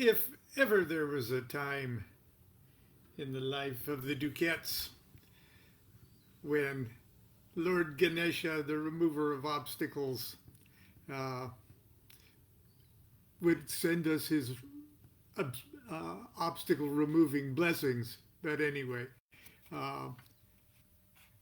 If ever there was a time in the life of the DuQuettes when Lord Ganesha, the remover of obstacles, uh, would send us his obstacle removing blessings. But anyway, uh,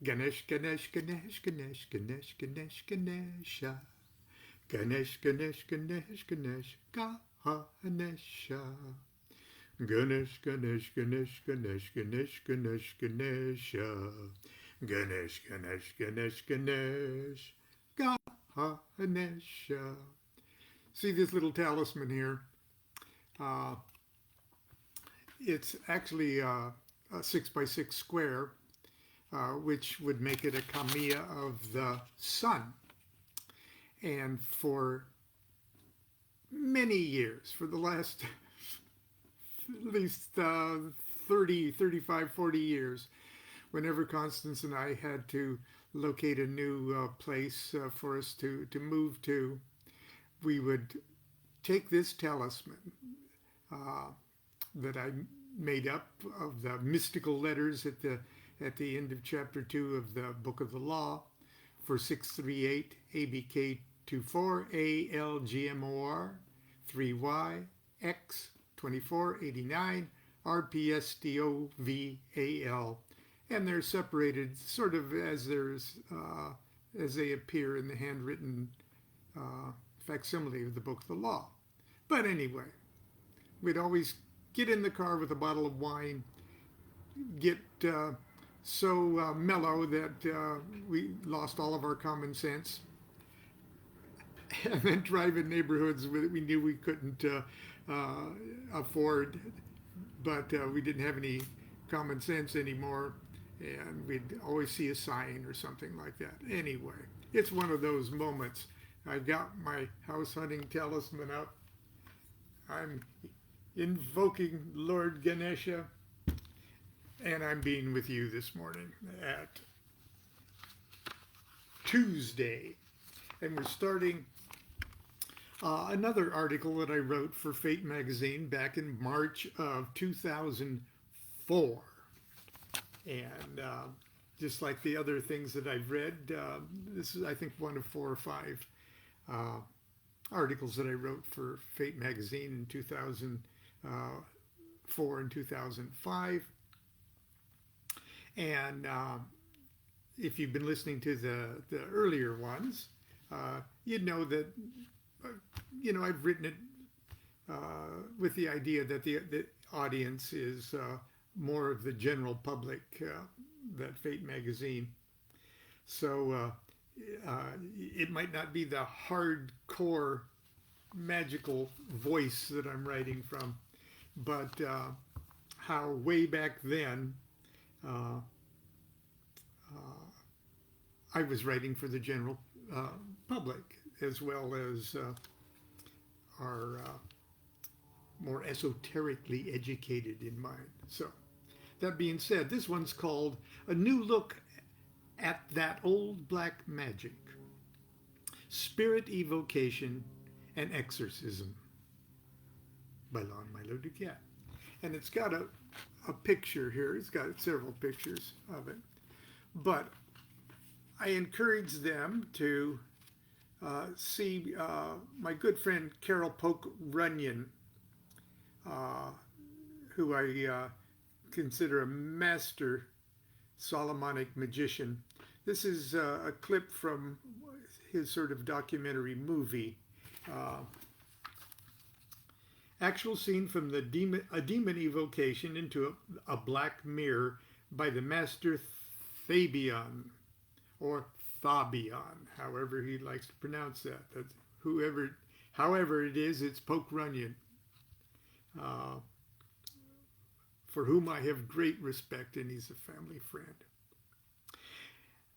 Ganesh, Ganesh, Ganesh, Ganesh, Ganesh, Ganesh, Ganesha. Ganesh, Ganesh, Ganesh, Ganesh, Ganesha. Ganesh, Ganesh, Ganesh, Ganesh, Ganesh, Ganesh, Ganesha. Ganesh, Ganesh, Ganesh, Ganesh, Ganesha. See this little talisman here? Uh, it's actually a 6x6 square, which would make it a Kamiya of the sun. And for many years, for the last at least 30, 35, 40 years, whenever Constance and I had to locate a new place for us to move to, we would take this talisman uh, that I made up of the mystical letters at the end of chapter 2 of the Book of the Law for 638 ABK 24 ALGMOR 3Y X 2489 RPSDOVAL, and they're separated sort of as they appear in the handwritten facsimile of the Book of the Law. But anyway, we'd always get in the car with a bottle of wine, get so mellow that we lost all of our common sense, and then drive in neighborhoods that we knew we couldn't afford, but we didn't have any common sense anymore, and we'd always see a sign or something like that. Anyway, it's one of those moments. I've got my house hunting talisman up. I'm invoking Lord Ganesha, and I'm being with you this morning at Tuesday. And we're starting another article that I wrote for Fate magazine back in March of 2004. And just like the other things that I've read, this is, I think, one of 4 or 5 articles that I wrote for Fate magazine in 2004 and 2005. And if you've been listening to the earlier ones, you'd know that, I've written it with the idea that the audience is more of the general public, that Fate magazine. So it might not be the hardcore magical voice that I'm writing from, but how way back then I was writing for the general public, as well as our more esoterically educated in mind. So that being said, this one's called A New Look at That Old Black Magic, Spirit Evocation and Exorcism by Lon Milo DuQuette. And it's got a picture here. It's got several pictures of it. But I encourage them to see my good friend Carol Polk Runyon, who I consider a master Solomonic magician. This is a clip from his sort of documentary movie. Actual scene from a demon evocation into a black mirror by the master Fabian, or Fabian, however he likes to pronounce that. That's however it is, it's Polk Runyon, for whom I have great respect, and he's a family friend.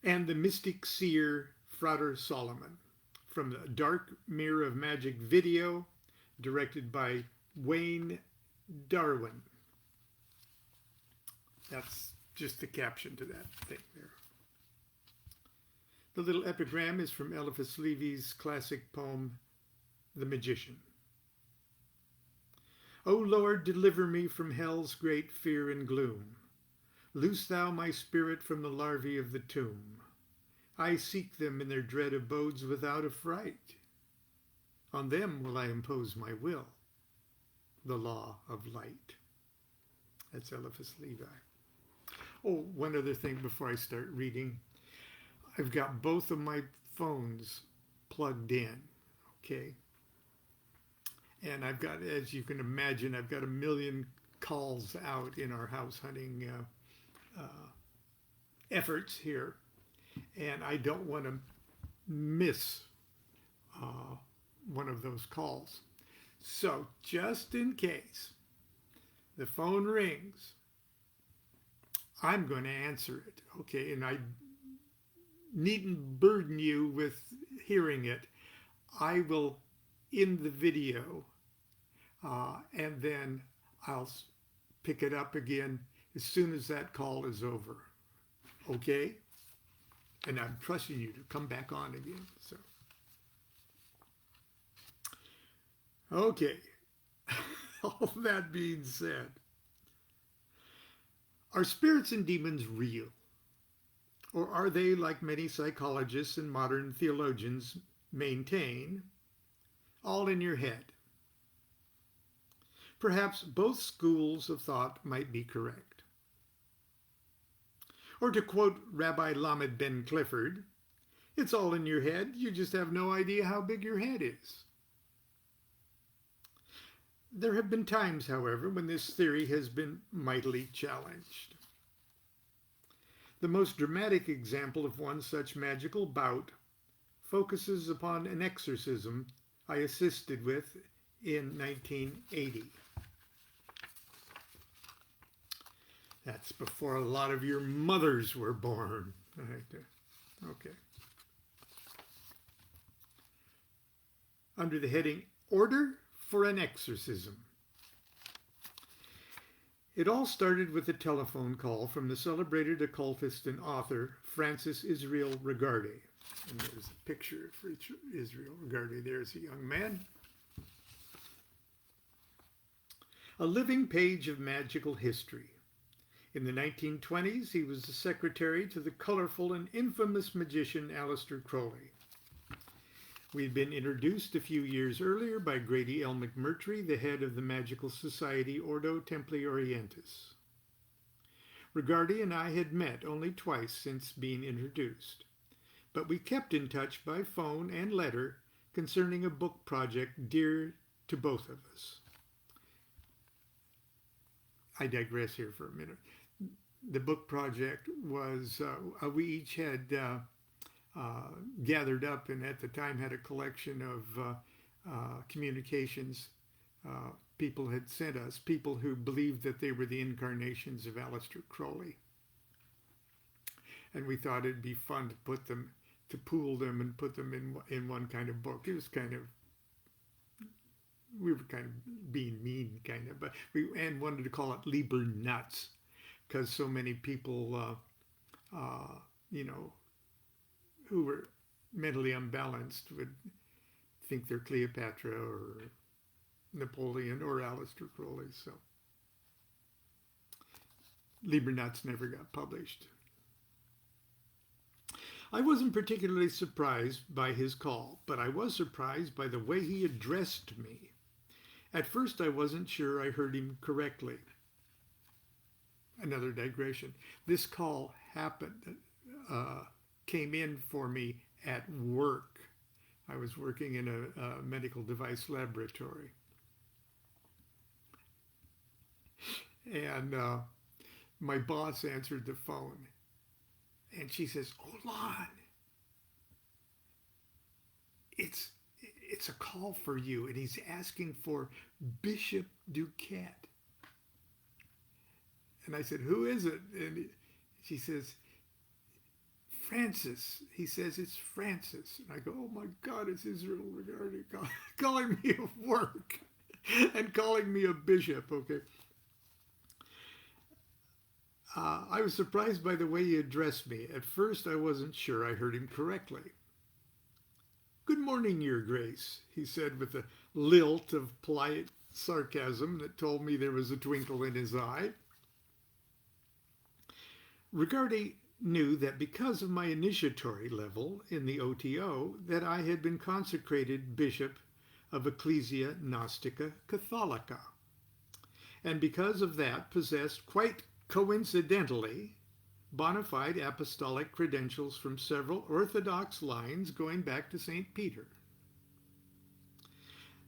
And the mystic seer Frater Solomon, from the Dark Mirror of Magic video, directed by Wayne Darwin. That's just the caption to that thing there. The little epigram is from Eliphas Levy's classic poem, The Magician. O Lord, deliver me from hell's great fear and gloom. Loose thou my spirit from the larvae of the tomb. I seek them in their dread abodes without affright. On them will I impose my will, the law of light. That's Eliphas Levi. Oh, one other thing before I start reading. I've got both of my phones plugged in, okay? And I've got, as you can imagine, I've got a million calls out in our house hunting efforts here. And I don't want to miss one of those calls. So just in case the phone rings, I'm going to answer it, okay? And I needn't burden you with hearing it. I will end the video and then I'll pick it up again as soon as that call is over, okay? And I'm trusting you to come back on again. So, okay. All that being said, are spirits and demons real? Or are they, like many psychologists and modern theologians maintain, all in your head? Perhaps both schools of thought might be correct. Or to quote Rabbi Lamed Ben Clifford, it's all in your head, you just have no idea how big your head is. There have been times, however, when this theory has been mightily challenged. The most dramatic example of one such magical bout focuses upon an exorcism I assisted with in 1980. That's before a lot of your mothers were born. Okay. Under the heading, Order for an Exorcism. It all started with a telephone call from the celebrated occultist and author Francis Israel Regardie. And there's a picture for Israel Regardie. There's a young man. A living page of magical history. In the 1920s, he was the secretary to the colorful and infamous magician Aleister Crowley. We'd been introduced a few years earlier by Grady L. McMurtry, the head of the magical society Ordo Templi Orientis. Regardie and I had met only twice since being introduced, but we kept in touch by phone and letter concerning a book project dear to both of us. I digress here for a minute. The book project was, we each had gathered up and at the time had a collection of communications people had sent us, people who believed that they were the incarnations of Aleister Crowley. And we thought it'd be fun to put them, to pool them and put them in one kind of book. It was kind of, we were kind of being mean, kind of, but we wanted to call it Liber Nuts, because so many people, who were mentally unbalanced would think they're Cleopatra or Napoleon or Aleister Crowley. So Liber Nuts never got published. I wasn't particularly surprised by his call, but I was surprised by the way he addressed me. At first, I wasn't sure I heard him correctly. Another digression. This call happened, came in for me at work. I was working in a medical device laboratory. And my boss answered the phone. And she says, "Oh, Lon, it's a call for you. And he's asking for Bishop DuQuette." And I said, "Who is it?" And she says, "Francis." He says, "It's Francis." And I go, "Oh my God, it's Israel Regardie calling me at work and calling me a bishop." Okay. I was surprised by the way he addressed me. At first, I wasn't sure I heard him correctly. "Good morning, Your Grace," he said with a lilt of polite sarcasm that told me there was a twinkle in his eye. Rigardi knew that because of my initiatory level in the OTO, that I had been consecrated bishop of Ecclesia Gnostica Catholica, and because of that possessed, quite coincidentally, bona fide apostolic credentials from several Orthodox lines going back to St. Peter.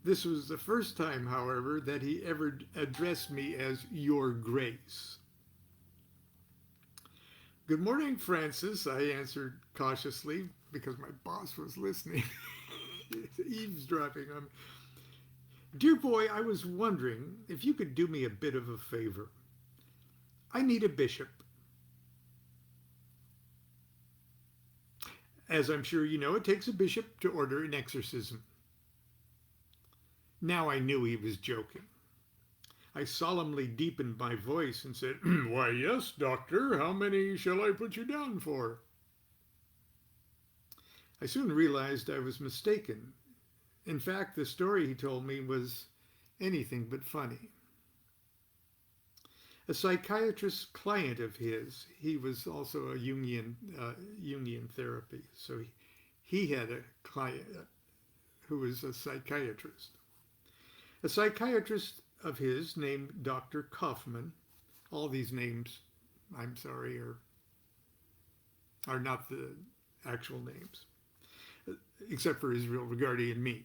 This was the first time, however, that he ever addressed me as Your Grace. Good morning, Francis, I answered cautiously because my boss was listening, eavesdropping on me. Dear boy, I was wondering if you could do me a bit of a favor. I need a bishop. As I'm sure you know, it takes a bishop to order an exorcism. Now I knew he was joking. I solemnly deepened my voice and said, Why, yes, doctor, how many shall I put you down for? I soon realized I was mistaken. In fact, the story he told me was anything but funny. A psychiatrist client of his, he was also a Jungian therapy, so he had a client who was a psychiatrist. A psychiatrist of his named Dr. Kaufman. All these names, I'm sorry, are not the actual names, except for Israel Rigardi and me.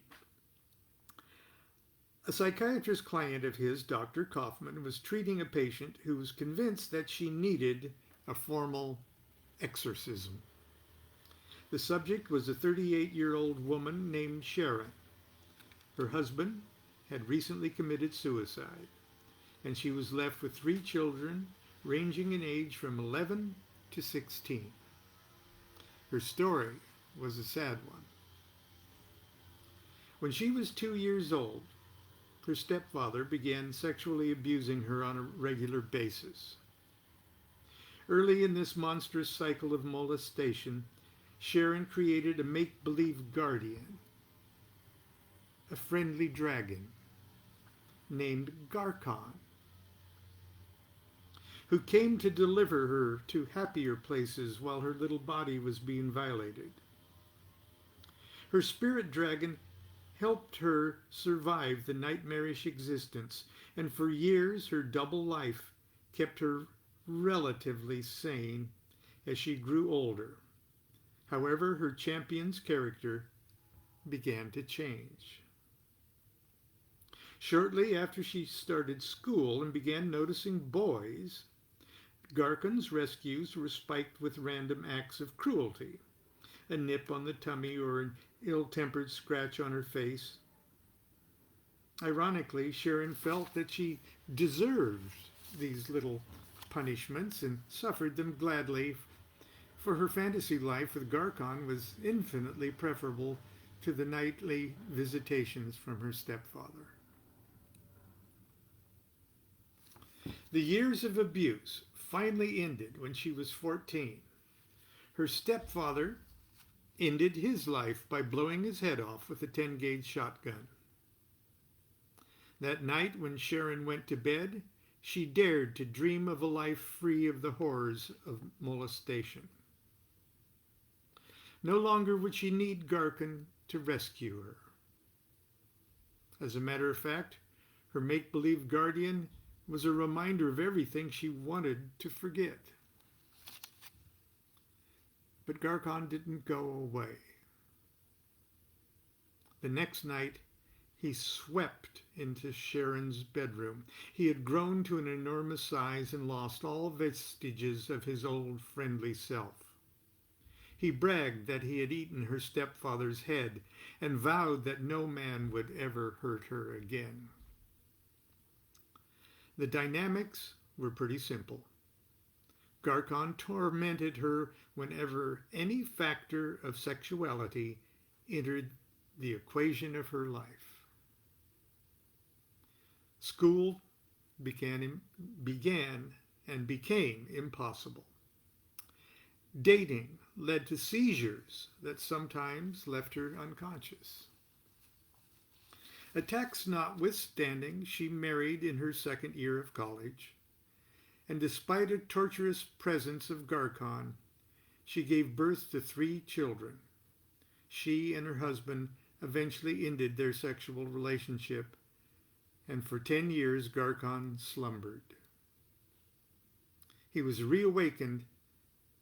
A psychiatrist client of his, Dr. Kaufman, was treating a patient who was convinced that she needed a formal exorcism. The subject was a 38-year-old woman named Sharon. Her husband had recently committed suicide, and she was left with 3 children ranging in age from 11 to 16. Her story was a sad one. When she was 2 years old, her stepfather began sexually abusing her on a regular basis. Early in this monstrous cycle of molestation, Sharon created a make-believe guardian, a friendly dragon named Garcon, who came to deliver her to happier places while her little body was being violated. Her spirit dragon helped her survive the nightmarish existence, and for years her double life kept her relatively sane as she grew older. However, her champion's character began to change. Shortly after she started school and began noticing boys, Garcon's rescues were spiked with random acts of cruelty, a nip on the tummy or an ill-tempered scratch on her face. Ironically, Sharon felt that she deserved these little punishments and suffered them gladly, for her fantasy life with Garcon was infinitely preferable to the nightly visitations from her stepfather. The years of abuse finally ended when she was 14. Her stepfather ended his life by blowing his head off with a 10-gauge shotgun. That night when Sharon went to bed, she dared to dream of a life free of the horrors of molestation. No longer would she need Garcon to rescue her. As a matter of fact, her make-believe guardian was a reminder of everything she wanted to forget. But Garcon didn't go away. The next night, he swept into Sharon's bedroom. He had grown to an enormous size and lost all vestiges of his old friendly self. He bragged that he had eaten her stepfather's head and vowed that no man would ever hurt her again. The dynamics were pretty simple. Garcon tormented her whenever any factor of sexuality entered the equation of her life. School began and became impossible. Dating led to seizures that sometimes left her unconscious. Attacks notwithstanding, she married in her second year of college, and despite a torturous presence of Garcon, she gave birth to 3 children. She and her husband eventually ended their sexual relationship, and for 10 years Garcon slumbered. He was reawakened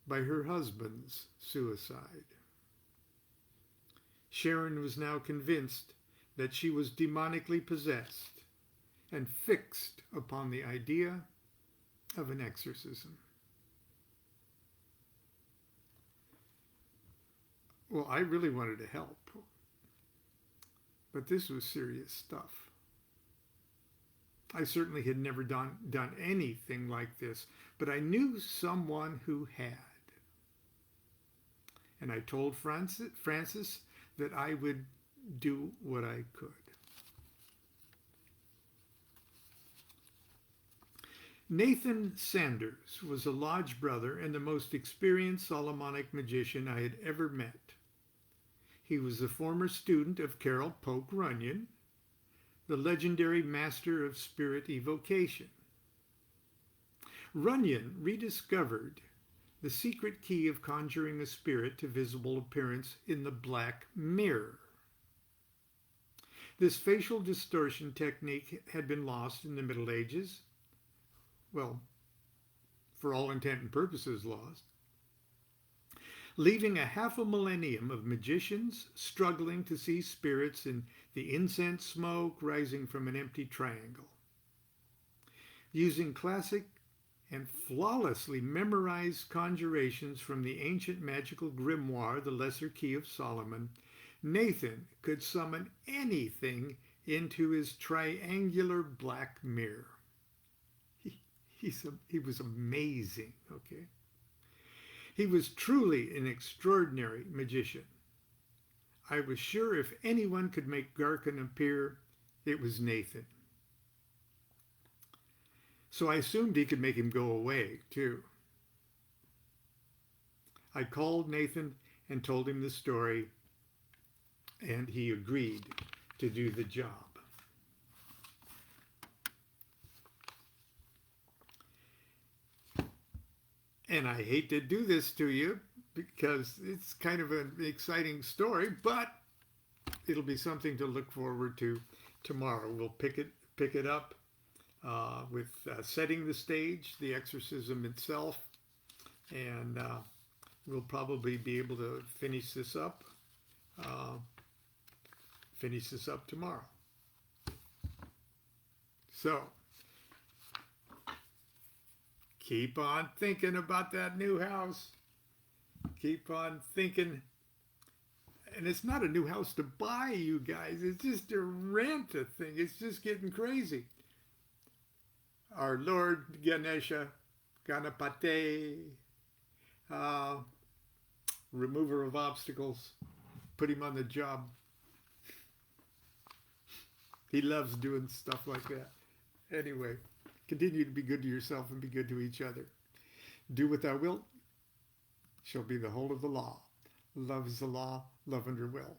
by her husband's suicide. Sharon was now convinced that she was demonically possessed and fixed upon the idea of an exorcism. Well, I really wanted to help, but this was serious stuff. I certainly had never done anything like this, but I knew someone who had. And I told Francis that I would do what I could. Nathan Sanders was a lodge brother and the most experienced Solomonic magician I had ever met. He was a former student of Carol Polk Runyon, the legendary master of spirit evocation. Runyon rediscovered the secret key of conjuring a spirit to visible appearance in the black mirror. This facial distortion technique had been lost in the Middle Ages. Well, for all intent and purposes lost, leaving a half a millennium of magicians struggling to see spirits in the incense smoke rising from an empty triangle. Using classic and flawlessly memorized conjurations from the ancient magical grimoire, the Lesser Key of Solomon, Nathan could summon anything into his triangular black mirror. He was amazing, okay? He was truly an extraordinary magician. I was sure if anyone could make Garcon appear, it was Nathan. So I assumed he could make him go away, too. I called Nathan and told him the story, and he agreed to do the job. And I hate to do this to you because it's kind of an exciting story, but it'll be something to look forward to tomorrow. We'll pick it up with setting the stage, the exorcism itself, and we'll probably be able to finish this up tomorrow. So, keep on thinking about that new house. Keep on thinking. And it's not a new house to buy, you guys. It's just to rent a thing. It's just getting crazy. Our Lord Ganesha, Ganapate, remover of obstacles, put him on the job. He loves doing stuff like that. Anyway, continue to be good to yourself and be good to each other. Do what thou wilt, shall be the whole of the law. Love is the law, love under will.